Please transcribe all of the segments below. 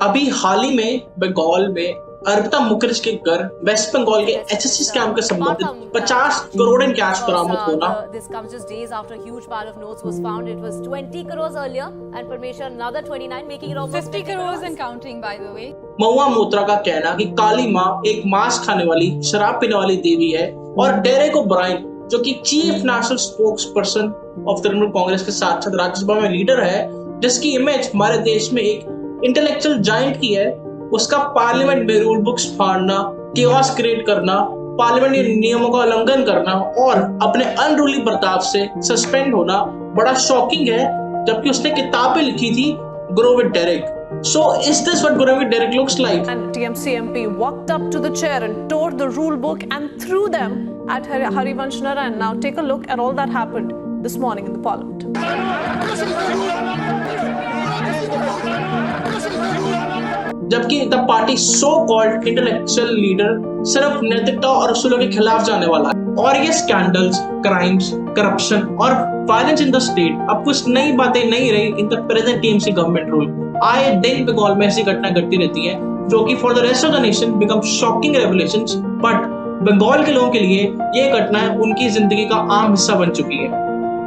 अभी हाल ही में बंगाल में अर्पिता मुखर्जी के घर वेस्ट बंगाल के एचएससी स्कैम के संबंधित 50 करोड़ in cash बरामद होना। This comes just days after a huge pile of notes was found. It was 20 crores earlier, and Parmeshwar another 29, making it almost 50 crores and counting, by the way. महुआ मोत्रा का कहना कि काली माँ एक मांस खाने वाली, शराब पीने वाली देवी है, और डेरेक ओब्रायन जो कि chief national spokes person of Trinamool Congress के साथ साथ राज्यसभा में लीडर है, जिसकी इमेज हमारे देश में एक इंटेलेक्चुअल जायंट की है, उसका पार्लियामेंट में रूल बुक्स फाड़ना, केओस क्रिएट करना, पार्लियामेंट नियमों का उल्लंघन करना और अपने अनरूली बर्ताव से सस्पेंड होना बड़ा शॉकिंग है, जबकि उसने किताबें लिखी थी grow with Derek. So is this what Grow with Derek looks like? And TMC MP walked up to the chair and tore the rule book and threw them at Harivansh Narayan. Now take a look at all that happened this morning in the parliament. जबकि the party so called intellectual leader सिर्फ नैतिकता और उसूलों के खिलाफ जाने वाला है, और ये स्कैंडल्स, क्राइम्स, करप्शन और वायलेंस इन द स्टेट अब कुछ नई बातें नहीं रही in the present TMC government rule. आए दिन बंगाल में ऐसी घटना घटती रहती है जो कि for the rest of the nation become shocking revelations, but Bengal के लोगों के लिए ये घटनाएं उनकी जिंदगी का आम हिस्सा बन चुकी है।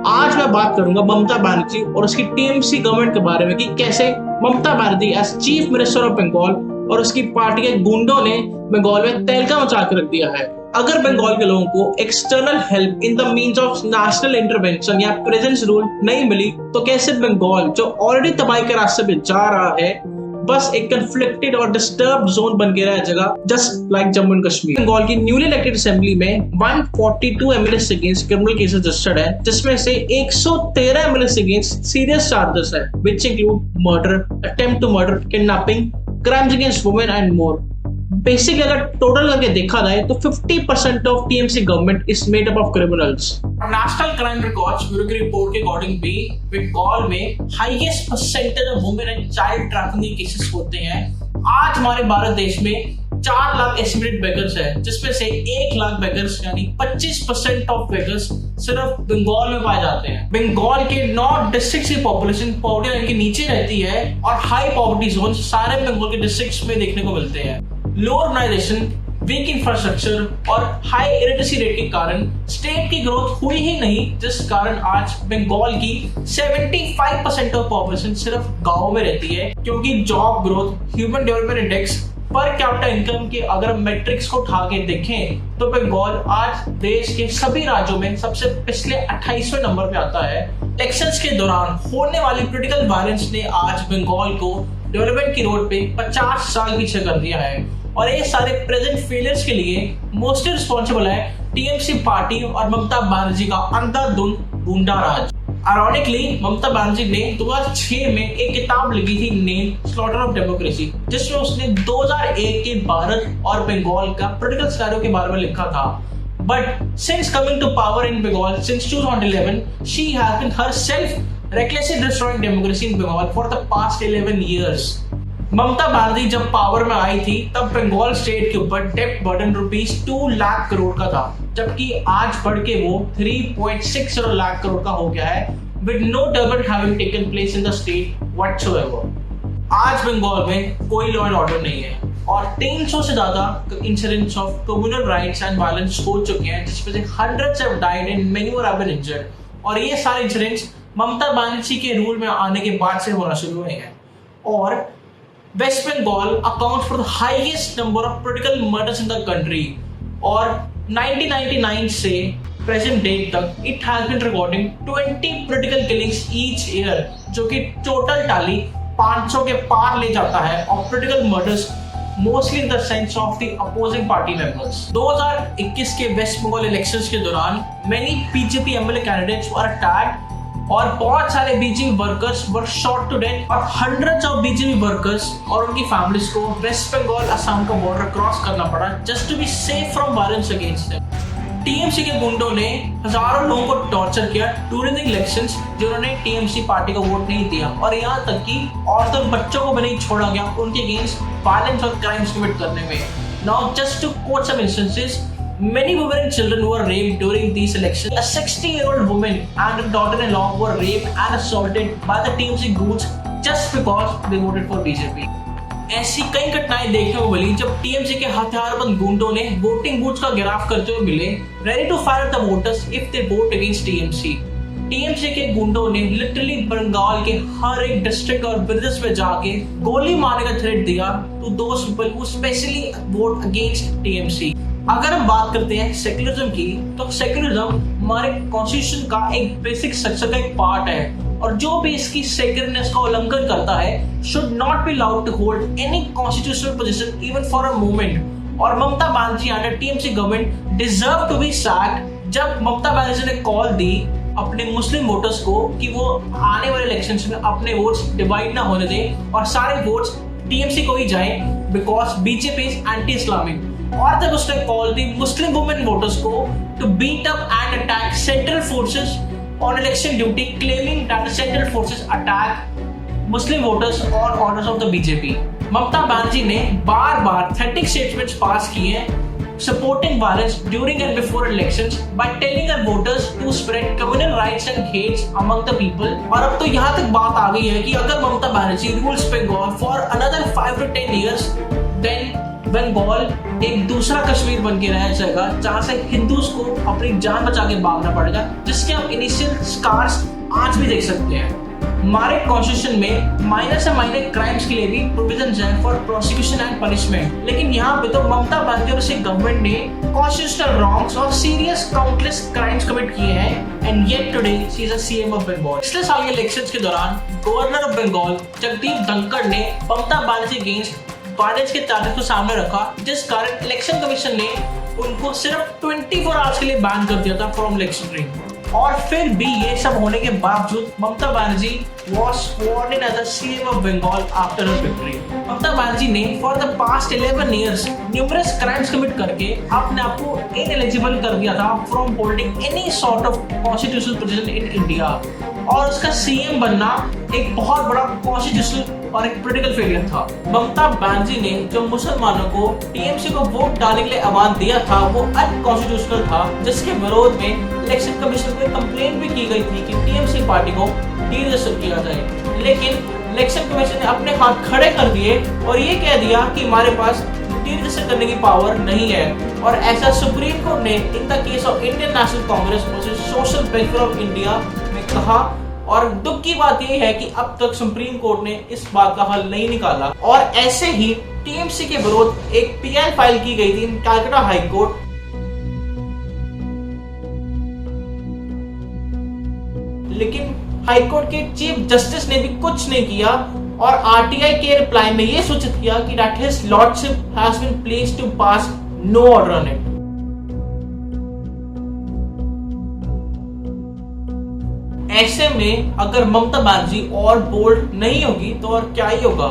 आज मैं बात करूंगा ममता बनर्जी और उसकी टीएमसी गवर्नमेंट के बारे में कि कैसे Mamata Banerjee as chief minister of Bengal और उसकी पार्टी के गुंडों ने बंगाल में तहलका मचा कर रख दिया है। अगर बंगाल के लोगों को external help in the means of national intervention या प्रेजेंस रूल नहीं मिली तो कैसे बंगाल जो ऑलरेडी तबाही के रास्ते पे जा रहा है बस एक कन्फ्लिक्टेड और डिस्टर्ब जोन बन के रह जाएगा, just like Jammu and Kashmir. Bengal की न्यूली इलेक्टेड असेंबली में 142 MLA against criminal cases registered है, जिसमें से 113 एमएलए अगेंस्ट सीरियस चार्जेस है, which include murder, attempt to murder, kidnapping, crimes against women and more. Basically अगर टोटल करके देखा जाए तो 50% ऑफ TMC government is made up of criminals. National crime records bureau की रिपोर्ट के अकॉर्डिंग भी बंगाल में highest percentage of women and child trafficking cases होते हैं। आज हमारे भारत देश में 4 लाख एस्टिमेटेड बेगर्स है, जिसमें से 1 लाख बेगर्स यानी 25% ऑफ बेगर्स सिर्फ बंगाल में पाए जाते हैं। बंगाल के 9 डिस्ट्रिक्ट की पॉपुलेशन पॉवर्टी लाइन के नीचे रहती है और हाई पॉवर्टी जोन सारे बंगाल के डिस्ट्रिक्ट्स में देखने को मिलते हैं। लो अर्बनाइजेशन, वीक इंफ्रास्ट्रक्चर और हाई इलिटरेसी रेट के कारण स्टेट की ग्रोथ हुई ही नहीं, जिस कारण आज बंगाल की 75% ऑफ पॉपुलेशन सिर्फ गांव में रहती है, क्योंकि job growth, human development index, per capita income के अगर मैट्रिक्स को उठा के देखें तो बंगाल आज देश के सभी राज्यों में सबसे पिछले 28वें नंबर पे आता है। इलेक्शंस के दौरान होने वाली पॉलिटिकल वायलेंस ने आज बंगाल को डेवलपमेंट की रोड पे 50 साल पीछे कर दिया है, और ये सारे प्रेजेंट फेलियर्स के लिए मोस्टली रिस्पॉन्सिबल है टीएमसी पार्टी और ममता बनर्जी का अंधाधुंध गुंडा राज। आयरॉनिकली ममता बनर्जी ने 2006 में एक किताब लिखी थी नेम स्लॉटर ऑफ डेमोक्रेसी, जिसमें उसने 2001 के भारत और बंगाल का पॉलिटिकल सिनेरियो के बारे में लिखा था। But since coming to power in Bengal since 2011 she has been herself recklessly destroying democracy in Bengal for the past 11 years. Mamata Banerjee जब पावर में आई थी तब बंगाल स्टेट के ऊपर डेब्ट बर्डन ₹2 लाख करोड़ का था, जबकि आज बढ़ के वो 3.60 लाख करोड़ का हो गया है, with no development having taken place in the state whatsoever. आज बंगाल में कोई लॉ एंड ऑर्डर नहीं है और 300 से ज्यादा incidents of communal riots and violence हो चुके हैं, जिसमें से hundreds have died and many more have been injured. और ये सारे इंसिडेंट्स ममता बनर्जी के रूल में आने के बाद से होना शुरू हुए हैं। और west Bengal account for the highest number of political murders in the country, और 1999 से प्रेजेंट डेट तक it has been recording 20 political killings each year, जो कि टोटल टाली 500 के पार ले जाता है of political murders, mostly in the sense of the opposing party members. 2021 के वेस्ट बंगाल इलेक्शंस के दौरान many BJP MLA candidates were attacked और बहुत सारे BJP workers were shot to death, और हंड्रेड्स ऑफ बीजेपी वर्कर्स और उनकी फैमिलीज को वेस्ट बंगाल असम का बॉर्डर क्रॉस करना पड़ा just to be safe from violence against them. TMC के गुंडों ने हजारों लोगों को टॉर्चर किया ड्यूरिंग द इलेक्शंस, जिन्होंने टीएमसी पार्टी को वोट नहीं दिया, और यहाँ तक कि औरतों बच्चों को भी नहीं छोड़ा गया उनके अगेंस्ट वायलेंस और क्राइम्स कमिट करने में। Now just to quote some instances, many women and children were raped during these elections. A 60-year-old woman and her daughter-in-law were raped and assaulted by the TMC goons just because they voted for BJP. ऐसी कई घटनाएं देखने को मिली जब TMC के हथियारबंद गुंडों ने वोटिंग बूथ्स का घेराव करते हुए मिले, ready to fire the voters if they vote against TMC. TMC के गुंडों ने लिटरली बंगाल के हर एक डिस्ट्रिक्ट और विलेजेस में जाके गोली मारने का थ्रेट दिया to those people who specially vote against TMC. अगर हम बात करते हैं सेक्युलरिज्म की, तो सेक्युलरिज्म हमारे कॉन्स्टिट्यूशन का एक बेसिक स्ट्रक्चर का एक पार्ट है, और जो भी इसकी सेक्युलरनेस का उल्लंघन करता है should not be allowed to hold any constitutional position even for a moment. और Mamata Banerjee under TMC government deserve to be sacked. जब ममता बनर्जी ने कॉल दी अपने मुस्लिम वोटर्स को कि वो आने वाले इलेक्शंस में अपने वोट्स डिवाइड ना होने दें और सारे वोट्स टीएमसी को ही जाएं because BJP is anti Islamic, और जब उसने कॉल दी मुस्लिम वुमेन वोटर्स को to beat up and attack central forces on election duty, claiming that the central forces attack Muslim voters on orders of the BJP, Mamata Banerjee ने बार बार threatening statements पास किए हैं supporting violence during and before elections by telling her voters to spread communal rights and hates among the people। और अब तो यहाँ तक बात आ गई है कि अगर Mamata Banerjee rules Bengal for another 5 to 10 years, then Bengal एक दूसरा कश्मीर बन के रह जाएगा जहाँ से हिंदूज को अपनी जान बचा के भागना पड़ेगा, जिसके हम इनिशियल स्कार्स आज भी देख सकते हैं। हमारे कॉन्स्टिट्यूशन में माइनर से माइनर क्राइम्स के लिए भी प्रोविजन है फॉर प्रोसिक्यूशन एंड पनिशमेंट, लेकिन यहाँ पे तो ममता बनर्जी और उसकी गवर्नमेंट ने कॉन्स्टिट्यूशनल रॉन्ग्स और सीरियस काउंटलेस क्राइम्स कमिट किए हैं, and yet today she is a CM of Bengal. पिछले साल के इलेक्शंस के दौरान गवर्नर ऑफ बंगाल जगदीप धनखड़ ने ममता बनर्जी अगेंस्ट वायलेंस के चार्जेस को सामने रखा, जिस कारण इलेक्शन कमीशन ने उनको सिर्फ 24 आवर्स के लिए बैन कर दिया था फ्रॉम इलेक्शनरिंग। और फिर भी ये सब होने के बावजूद Mamata Banerjee was sworn in as a CM of Bengal after her victory। ममता बनर्जी ने for the past 11 years numerous crimes commit करके अपने आप को ineligible कर दिया था from holding any sort of constitutional position in India, और उसका CM बनना एक बहुत बड़ा constitutional और एक पॉलिटिकल फेलियर था। ममता बनर्जी ने जो मुसलमानों को टीएमसी को वोट डालने के लिए आह्वान दिया था वो अनकॉन्स्टिट्यूशनल था, जिसके विरोध में इलेक्शन कमीशन को कंप्लेंट भी की गई थी कि टीएमसी पार्टी को डीरजिस्टर किया जाए, लेकिन इलेक्शन कमीशन ने अपने हाथ खड़े कर दिए और ये कह दिया कि हमारे पास डीरजिस्टर करने की पावर नहीं है। और ऐसा सुप्रीम कोर्ट ने in the case of Indian national Congress versus social welfare of India में कहा, और दुख की बात यह है कि अब तक सुप्रीम कोर्ट ने इस बात का हल नहीं निकाला। और ऐसे ही टीएमसी के विरोध एक पीआई फाइल की गई थी कलकत्ता हाई कोर्ट, लेकिन हाई कोर्ट के चीफ जस्टिस ने भी कुछ नहीं किया और आरटीआई के रिप्लाई में यह सूचित किया कि that his lordship has been placed to pass no order on it. ऐसे में अगर ममता बनर्जी और बोल्ड नहीं होगी तो और क्या ही होगा।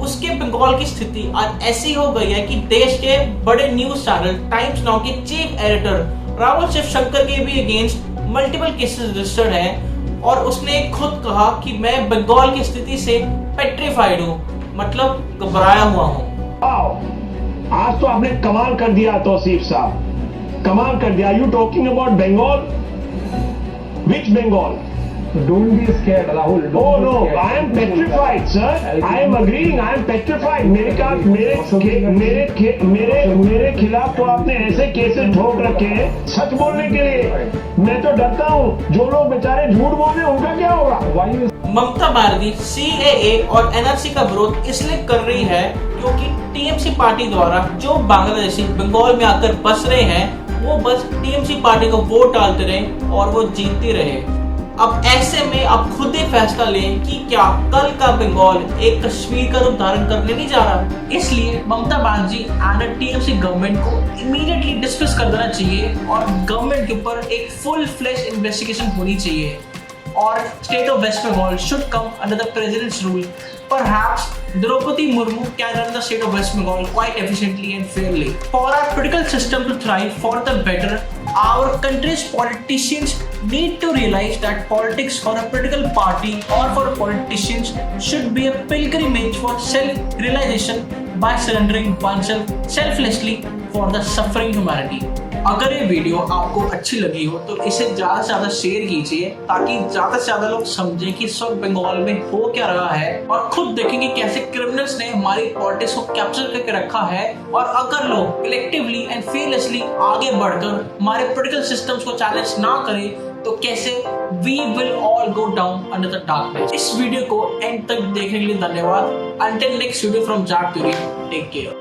उसके बंगाल की स्थिति आज ऐसी हो गई है कि देश के बड़े न्यूज चैनल टाइम्स नाउ के चीफ एडिटर राहुल शिवशंकर के भी अगेंस्ट मल्टीपल केसेस रजिस्टर्ड हैं, और उसने खुद कहा कि मैं बंगाल की स्थिति से पेट्रिफाइड हूँ, मतलब घबराया हुआ हूँ। आज तो आपने कमाल कर दिया तौसीफ साहब, कमाल कर दिया। You talking about Bengal, which Bengal? Don't be scared, Rahul. Oh no, I am petrified, sir. I am agreeing. I am petrified. मेरे खिलाफ तो आपने ऐसे केसेस ठोक रखे हैं सच बोलने के लिए। मैं तो डरता हूँ जो लोग बेचारे झूठ बोल रहे हैं उनका क्या होगा। ममता बनर्जी सीएए और एनआरसी का विरोध इसलिए कर रही है क्योंकि टीएमसी पार्टी द्वारा जो बांग्लादेशी बंगाल में आकर बस रहे हैं वो बस टीएमसी पार्टी को वोट डालते रहे और वो जीतती रहे। अब ऐसे में आप खुद ही फैसला लें कि क्या कल का बंगाल एक कश्मीर का रूप धारण करने नहीं जा रहा। इसलिए Mamata Banerjee and TMC government को इमीडिएटली डिसमिस कर देना चाहिए और गवर्नमेंट के ऊपर एक फुल फ्लेश इन्वेस्टिगेशन होनी चाहिए, और state of West Bengal should come under the president's rule. Perhaps Draupadi Murmu can run the state of West Bengal quite efficiently and fairly. For our political system to thrive for the better, our country's politicians need to realize that politics for a political party or for politicians should be a pilgrimage for self-realization by surrendering oneself selflessly for the suffering humanity. अगर ये video आपको अच्छी लगी हो तो इसे ज्यादा से ज्यादा शेयर कीजिए ताकि ज्यादा से ज्यादा लोग समझें कि इस वक्त बंगाल में हो क्या रहा है और खुद देखेंगे कैसे क्रिमिनल्स ने हमारी पॉलिटिक्स को कैप्चर करके रखा है। और अगर लोग कलेक्टिवली एंड fearlessly आगे बढ़कर हमारे पॉलिटिकल सिस्टम्स को चैलेंज ना करें तो कैसे we will all go down under the darkness। इस वीडियो को एंड तक देखने के लिए धन्यवाद। Until next video from Jack Theory, take care।